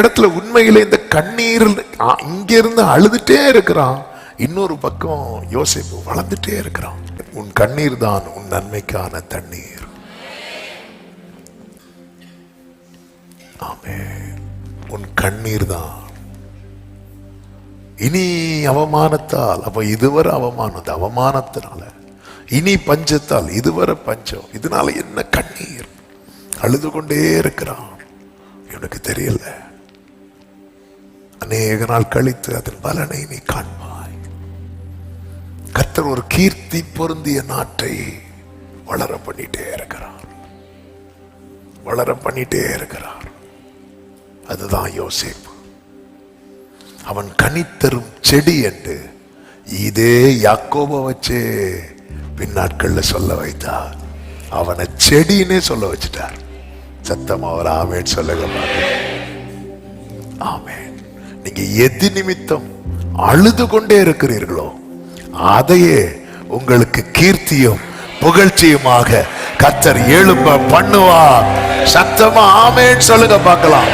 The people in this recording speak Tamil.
இடத்துல உண்மையிலே இந்த கண்ணீர் இங்கிருந்து அழுதுட்டே இருக்கிறான். இன்னொரு பக்கம் யோசேப்பு வளர்ந்துட்டே இருக்கிறான். உன் கண்ணீர் தான் உன் நன்மைக்கான தண்ணீர். ஆமென். உன் கண்ணீர் தான். இனி அவமானத்தால், அப்ப இதுவரை அவமானத்தினால, இனி பஞ்சத்தால், இதுவரை பஞ்சம், இதனால என்ன கண்ணீர் அழுது கொண்டே இருக்கிறான். எனக்கு தெரியல. அநேக நாள் கழித்து அதன் பலனை நீ காண்பாய். கர்த்தர் ஒரு கீர்த்தி பொருந்திய நாட்டை வளர பண்ணிட்டே இருக்கிறார், வளர பண்ணிட்டே இருக்கிறார். அதுதான் யோசேப்பு. அவன் கனித்தரும் செடி என்று இதே யாக்கோபை வச்சு பின்னாட்கள்ல சொல்ல வைத்தார். அவனை செடின்னே சொல்ல வச்சுட்டார். சத்தம் அவர் ஆமேன் சொல்லுங்க. ஆமேன். நீங்க எது நிமித்தம் அழுது கொண்டே இருக்கிறீர்களோ அதையே உங்களுக்கு கீர்த்தியும் புகழ்ச்சியுமாக கர்த்தர் எழும்ப பண்ணுவார். சத்தமா ஆமேன் சொல்லுங்க பார்க்கலாம்.